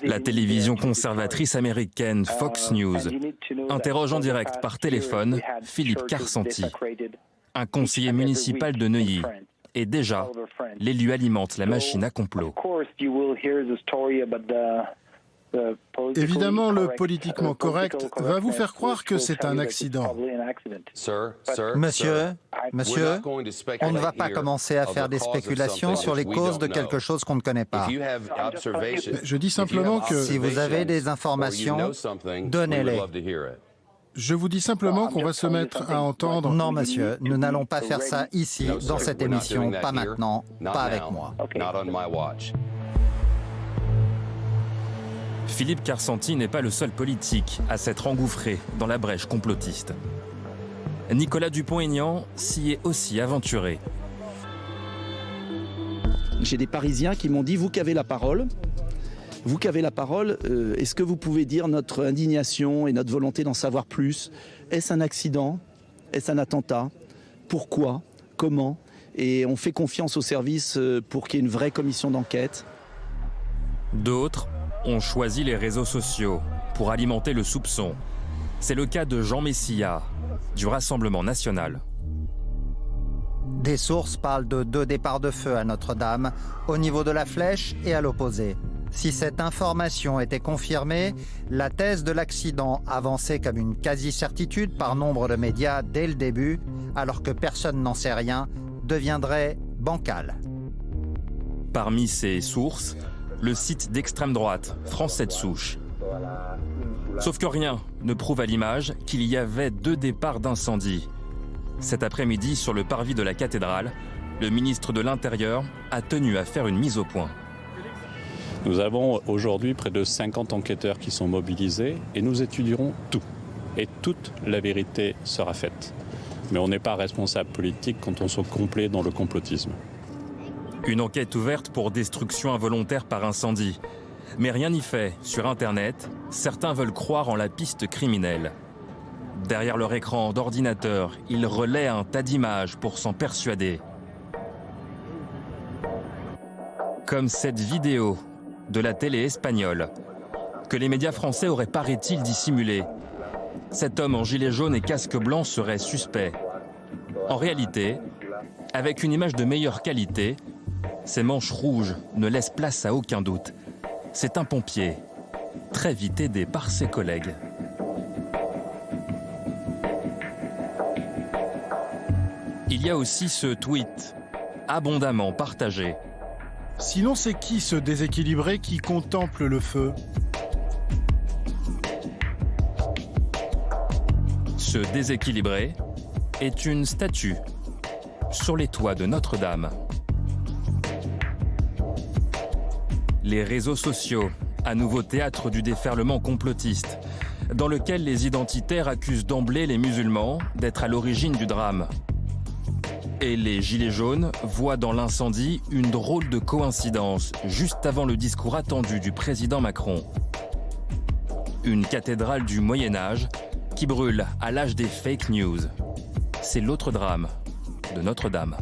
La télévision conservatrice américaine Fox News interroge en direct par téléphone Philippe Carsanti, un conseiller municipal de Neuilly. Et déjà, l'élu alimente la machine à complot. Évidemment, le politiquement correct va vous faire croire que c'est un accident. Monsieur, on ne va pas commencer à faire des spéculations sur les causes de quelque chose qu'on ne connaît pas. Je dis simplement que... Si vous avez des informations, donnez-les. Je vous dis simplement qu'on va se mettre à entendre... Non, monsieur, nous n'allons pas faire ça ici, dans cette émission, pas maintenant, pas avec moi. Philippe Carsanti n'est pas le seul politique à s'être engouffré dans la brèche complotiste. Nicolas Dupont-Aignan s'y est aussi aventuré. J'ai des Parisiens qui m'ont dit « Vous qui avez la parole, est-ce que vous pouvez dire notre indignation et notre volonté d'en savoir plus? Est-ce un accident? Est-ce un attentat? Pourquoi? Comment? Et on fait confiance au service pour qu'il y ait une vraie commission d'enquête. » D'autres ont choisi les réseaux sociaux pour alimenter le soupçon. C'est le cas de Jean Messia, du Rassemblement national. Des sources parlent de 2 départs de feu à Notre-Dame, au niveau de la Flèche et à l'opposé. Si cette information était confirmée, la thèse de l'accident, avancée comme une quasi-certitude par nombre de médias dès le début, alors que personne n'en sait rien, deviendrait bancale. Parmi ces sources, le site d'extrême droite, Français de souche. Sauf que rien ne prouve à l'image qu'il y avait 2 départs d'incendie. Cet après-midi, sur le parvis de la cathédrale, le ministre de l'Intérieur a tenu à faire une mise au point. Nous avons aujourd'hui près de 50 enquêteurs qui sont mobilisés et nous étudierons tout. Et toute la vérité sera faite. Mais on n'est pas responsable politique quand on se complaît dans le complotisme. Une enquête ouverte pour destruction involontaire par incendie. Mais rien n'y fait. Sur Internet, certains veulent croire en la piste criminelle. Derrière leur écran d'ordinateur, ils relaient un tas d'images pour s'en persuader. Comme cette vidéo de la télé espagnole, que les médias français auraient, paraît-il, dissimulé. Cet homme en gilet jaune et casque blanc serait suspect. En réalité, avec une image de meilleure qualité, ses manches rouges ne laissent place à aucun doute. C'est un pompier, très vite aidé par ses collègues. Il y a aussi ce tweet, abondamment partagé. Sinon, c'est qui ce déséquilibré qui contemple le feu? Ce déséquilibré est une statue sur les toits de Notre-Dame. Les réseaux sociaux, à nouveau théâtre du déferlement complotiste, dans lequel les identitaires accusent d'emblée les musulmans d'être à l'origine du drame. Et les Gilets jaunes voient dans l'incendie une drôle de coïncidence, juste avant le discours attendu du président Macron. Une cathédrale du Moyen-Âge qui brûle à l'âge des fake news. C'est l'autre drame de Notre-Dame.